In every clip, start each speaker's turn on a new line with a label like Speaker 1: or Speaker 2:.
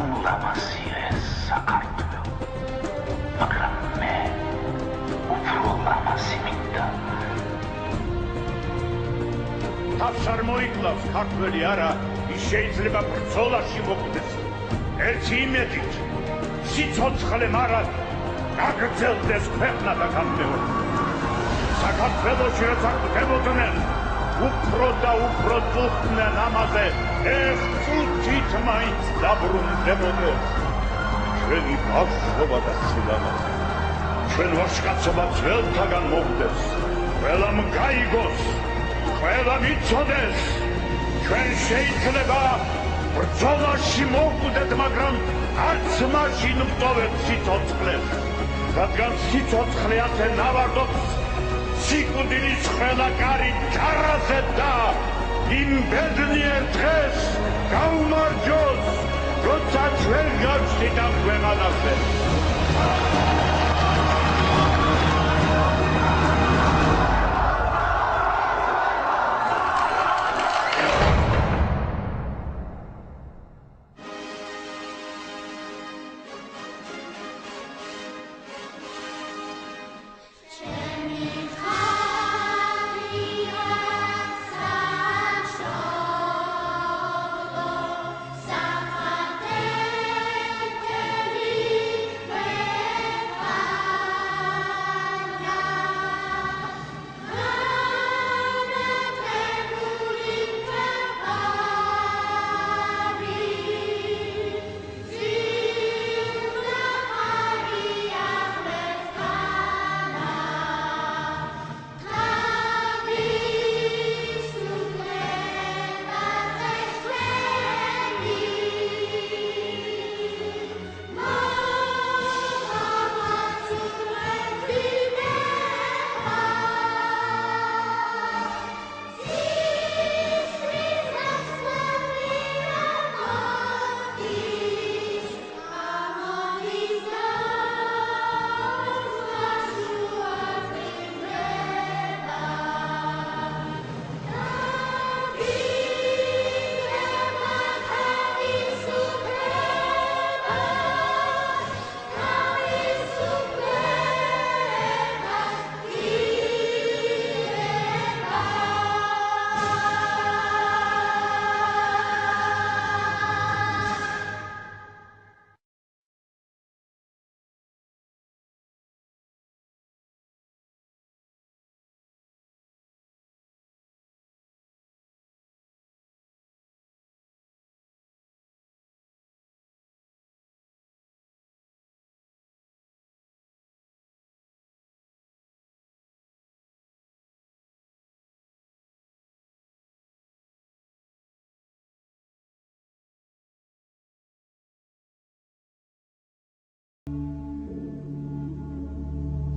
Speaker 1: ულამაზია ეს საქართველო, მაგრამ მე უფრო ულამაზი მინდა.
Speaker 2: თავს არ მოიკლავს ქართველი არა, ის შეიძლება ბრძოლაში მოკვდეს. ერთი იმედით, სიცოცხლე მარად გაგრძელდეს ქვეყნა და გამეორება. საქართველოში რაც აკეთებოდნენ, უფრო და უფრო წუხდნენ ამაზე, წუთით მაინც დაბრუნდებოდნენ. ჩვენი ბავშვობა და სილამაზე, ჩვენ ვაჟკაცობა ძველთაგან მოგვდეს, ყველამ გაიგოს, ყველა მიცოდეს, ჩვენ შეიძლება ბრძოლაში მოკვდეთ, მაგრამ არც მაშინ ვტოვებთ სიცოცხლეს, რადგან სიცოცხლე ასე ნავარდობს სიკვდილის ყველა კარი ჯარაზე და იმ ბედნიერ დღეს გაუმარჯოს, როცა ჩვენ გავხდით ამ ქვეყანაზე.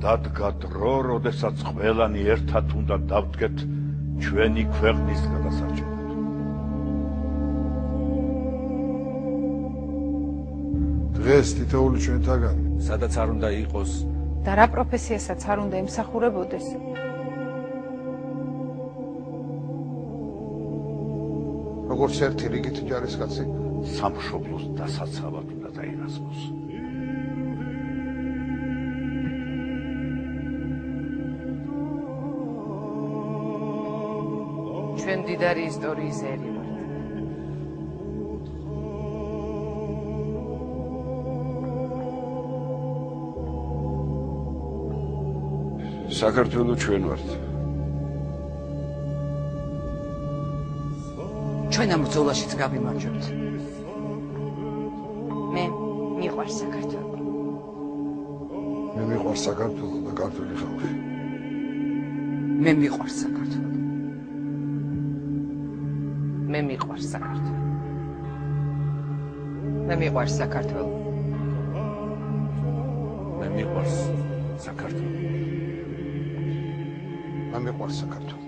Speaker 2: დადგა დრო, როდესაც ყველანი ერთად უნდა დავდგეთ ჩვენი ქვეყნის გადასარჩენად.
Speaker 3: დღეს თითოეული ჩვენთაგანი,
Speaker 4: სადაც არ უნდა იყოს
Speaker 5: და რა პროფესიასაც არ უნდა ემსახურებოდეს,
Speaker 3: როგორც ერთი რიგით ჯარისკაცი,
Speaker 2: სამშობლოს დასაცავად უნდა დაინაცვლოს.
Speaker 5: ჩვენ მდიდარი ისტორიის ერი ვართ.
Speaker 3: საქართველო ჩვენ ვართ.
Speaker 6: ჩვენ ამ ბრძოლაშიც გავიმარჯვებთ.
Speaker 5: მე მიყვარს საქართველო.
Speaker 3: მე მიყვარს საქართველო და ქართული ხალხი.
Speaker 6: მე მიყვარს საქართველო.
Speaker 5: მე მიყვარს საქართველო. მე მიყვარს საქართველო.
Speaker 4: მე მიყვარს საქართველო.
Speaker 3: მე მიყვარს საქართველო.